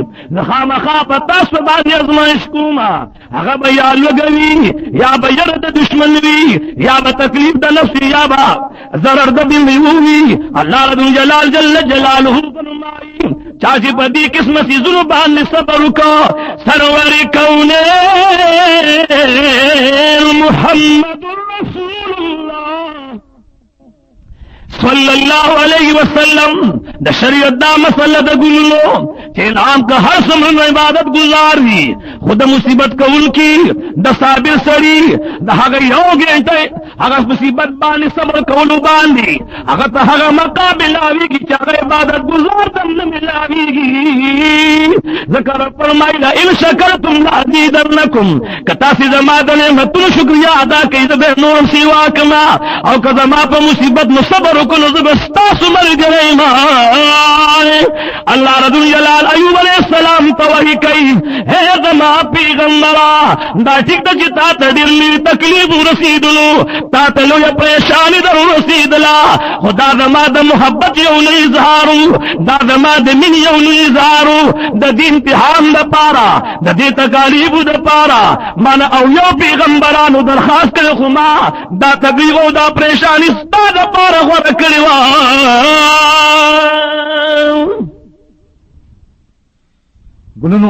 خامخا پتا سبانی ازمائش کوما اگر بیا لگوی یا بیر دا دشمن وی یا با تکلیف دا نفسی یا با ضرر دا بیوی. اللہ رب الجلال جل جلالہ فرمائی چاچی پدی قسم سی ذنوبان صبر کا سرور کونین محمد رسول اللہ صلی اللہ علیہ وسلم دا شریعت دا مسئلہ دا گلو کہ نام کا ہر سمن عبادت گزار بھی خود مصیبت کا ان کی دا صابر سری دا حقا یو گئنٹے اگر مصیبت بانی صبر کولو باندی اگر تا حقا مقابل آوی کی چاگر عبادت گزار دم نملاوی گی. ذکر فرمائی دا ان شکرتم لازیدنکم کتاسی زمادن نعمتن شکریہ ادا کئی دا بے نور سیوا کما او کزما پا مصیبت مصبر کن زبستاس مر گرے مائے. اللہ رب الجلال ایوب علیہ السلام توہی کئی اے زما پیغمبرا دا ٹھیک دا چی تا تا دلی تکلیف رسیدلو تا تا لو یا پریشانی در رسیدلا خدا زما دا محبت یو نیزارو دا زما دا من یو نیزارو دا دی امتحان دا پارا دا دی تکالیف دا پارا مانا او یو پیغمبرانو درخواست کرے خما دا تکلیف دا پریشانی ستا دا پارا خور کریوا. گلنو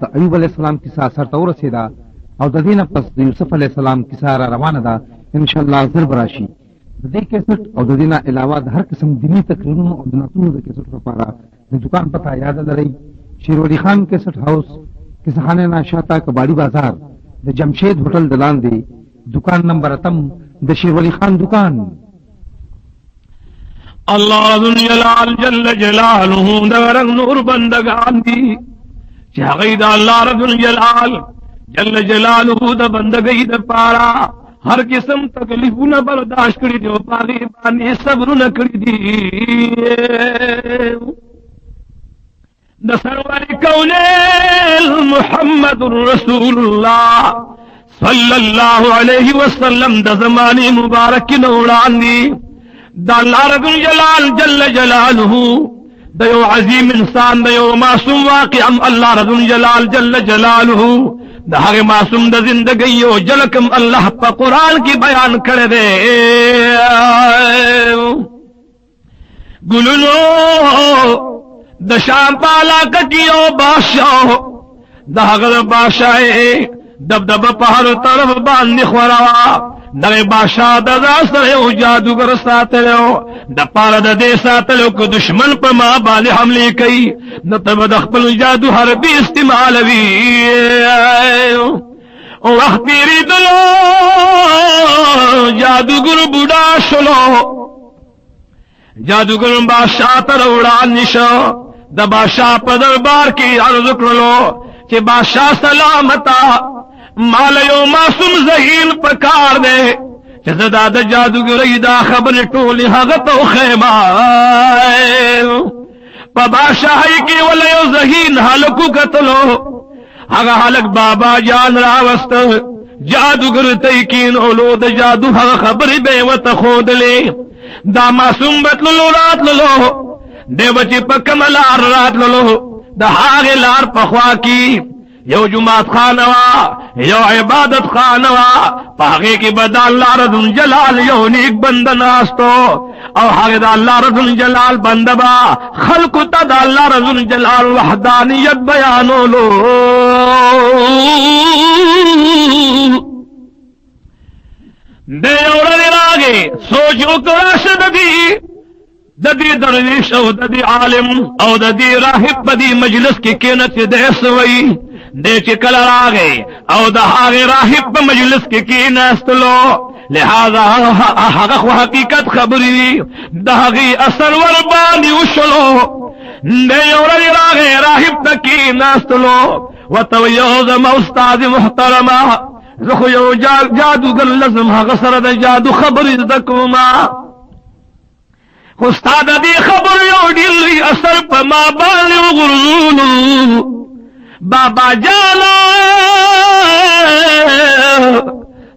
د ایوب علیہ السلام کیسه سرته ورسېده او د دې نه پس د یوسف علیہ السلام کیسه را روانه ده ان شاء الله زر براشي. د دې کیسټ او د دې نه علاوه د هر قسم دینی تقریرونو او د ناتونو د کیسټ لپاره د دکان پته یاد لرئ شیر ولی خان کیسټ هاوس کیسه خانه ناشاتا کباڑی بازار د جمشید ہوٹل دلان دی دکان نمبر اتم د شیر ولی خان دکان. اللہ ذوالجلال جل جلالہ درنگ نور بندگان دی چاہی دا اللہ رب الجلال جل جلالہ دا بندگی دا پارا ہر قسم تکلیف نہ برداشت کری دی پاگی بانی صبر نہ کری دی. دا سرور کونین محمد رسول اللہ صلی اللہ علیہ وسلم دا زمانی مبارک نوران دی دا اللہ رب الجلال جل جلالہ دیو عظیم انسان دیو معصوم واقعم اللہ رب الجلال جل جلالہ دا ہر معصوم دا زندگیو جلکم اللہ پا قرآن کی بیان کر دے. گلنو دا شام پالا کٹیو بادشاہ دا ہر بادشاہ دب پہر طرف باندھ خورا دغه بادشاہ د سره او جادوگر ساتلو د پاره د دې ساتلو کو دشمن په ما باندې حمله کوي نو تب د خپل جادو حربي استعمالوي او وخت پیری دلو جادوگر بوډا شلو جادوگر بادشاہ تر وړاندې نشو د بادشاہ په دربار کې عرض کړلو چې بادشاہ سلامتا مال یو معصوم ذہین پکار دے جزدا دا جادوگری دا خبر ٹولی حقت و خیمہ پا بادشاہی کی ولی یو ذہین حلقو قتلو حقا حلق بابا جان راوست جادوگر تیکین اولو دا جادو حقا خبر بے وط خود لے دا معصوم بطلو رات للو دے بچی پا کملار رات للو دا حاغ لار پخوا کی یو جماعت خانوا یو عبادت خانوا پاگے کی بدا اللہ رب الجلال یو نیک بند ناستو او حاگے دا اللہ رب الجلال بندبا خلق تا دا اللہ رب الجلال وحدانیت بیانو لو دے اور راگے سوچو کراشد دی درویش او دی عالم او دی راہب بدی مجلس کی کینت دے سوئی دے چکل راگے او دا حاغی راہب پا مجلس کی نستلو لہذا حقق و حقیقت خبری دا حقی اثر وربانی وشلو دے یوری راگے راہب تکی نستلو و تو یوزم استاذ محترمہ رخو یو جادوگر لازم حق سرد جادو خبری دکوما استاد دی خبر یو ڈیلی اثر پا ما بالی و غرزولو بابا جانا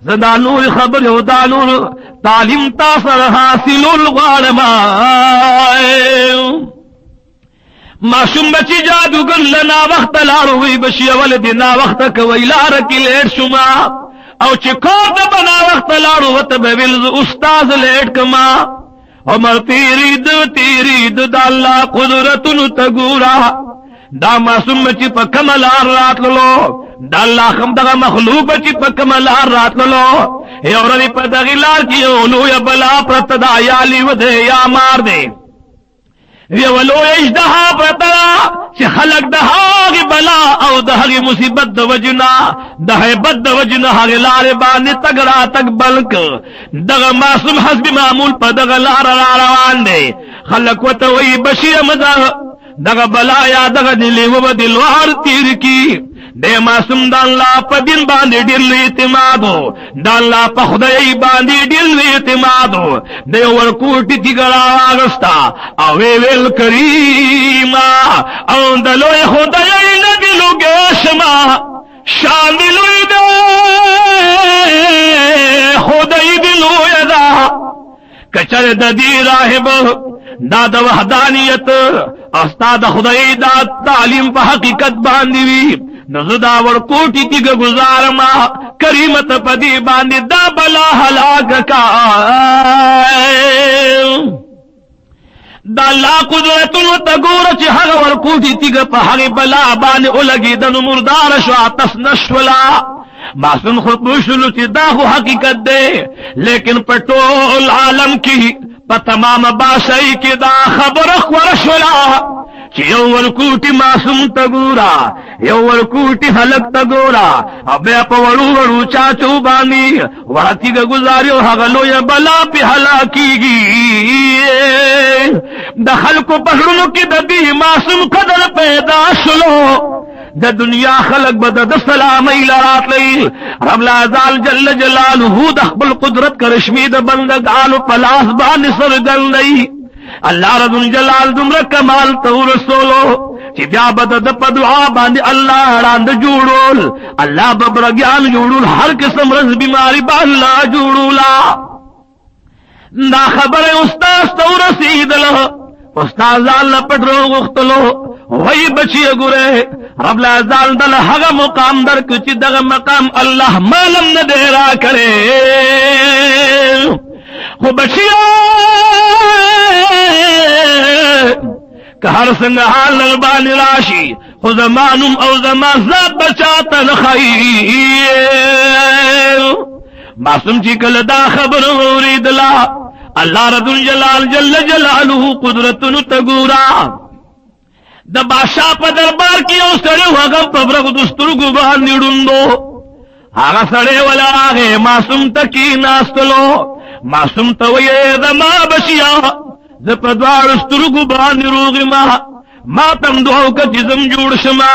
زدا نور خبر ہو دا نور تعلیم تاثر حاصل الغارما معصوم بچی جادوگر لنا وقت لاروی بشی اول دینا وقت کوئی لارکی لیٹ شما او چکور دبنا وقت لارو وطبویلز استاز لیٹ کما عمر تیرید دا اللہ قدرتن تگورا دا معصوم بچی پا کملار رات لو دا اللہ خم دا مخلوق بچی پا کملار رات لو یورنی پا دغیلار کی اولو یا بلا پرتدا یا لی ودے یا مار دے ولو اجدہا پرتدا چی خلق دہاغی بلا او دہاغی مصیبت دا وجنا دہی بد دا وجنا ہاگی لار بانی تگرا تک بلک دغا معصوم حسب معمول پا دغا لار روان دے خلق وطوئی بشی مزا دغا بلا یا دغا دلی و دلوار تیر کی دے معصوم دا اللہ پا دن باندی دل اعتمادو دا اللہ پا خدای باندی دل اعتمادو دے ورکوٹی تیگرا آگستا اوے ویل کریما او دلوی خدای ندلو گیشما شان دلوی دے خدای دلوی دا کچر دا دی راہب دا دا وحدانیت استاد خدای دا تعلیم پا حقیقت باندی وی نزدا ورکوٹی تیگ گزارما کریمت پدی باندی دا بلا حلاک کا دا لا قدرتن تگور چی حق ورکوٹی تیگ پا حق بلا باندی اولگی دن مردار شوا تسنشولا معصوم خود بوشلو چی دا خو حقیقت دے لیکن پٹول عالم کی پا تمام باشائی کی دا خبر اخورشولا چی یو ورکوٹی معصوم تگورا یو ورکوٹی حلق تگورا ابے پا ورو ورو چاچو بانی وحتی گا گزاریو حغلو یا بلا پی حلاکی گی دا خلقو پہرنو کی دا دی معصوم قدر پیدا شلو دا دنیا خلق بدا دا سلامی لرات لی رب العزال جل جلالہ دا خبل قدرت کرشمی دا بندگانو پلاس بانی سرگل لی اللہ رب الجلال دمرا کمال تو رسولو چی بیا بدا دا پدعا باندی اللہ راند جوڑول اللہ ببرگیان جوڑول ہر قسم رز بیماری با اللہ جوڑولا دا خبر استاذ تو رسیدلو استاذ اللہ پٹرو گختلو وہی بچی گرے رب العزال دل حق مقام در کچی دغ مقام اللہ مالم ندیرا کرے خو بچیا کہ ہر سنگ حال نغبانی راشی خو زمانم او زمان زاب بچاتا نخیر معصوم چی کل دا خبر غورید لا اللہ رب الجلال جل جلالہ قدرتن تگورا دا بادشاہ پا دربار کی او سڑے وغم پبرک دستر گبان نیڑندو آغا سڑے والا آگے معصوم تکی ناستلو معصوم تویے دما بشیا زپدوار استرگو بان روغی ما تم دعو کا جزم جوڑ شما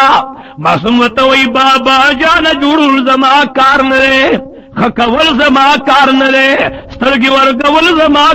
معصوم توی بابا جانا جوڑ زما کار نرے خکول زما کار نرے سترگی ورگول زما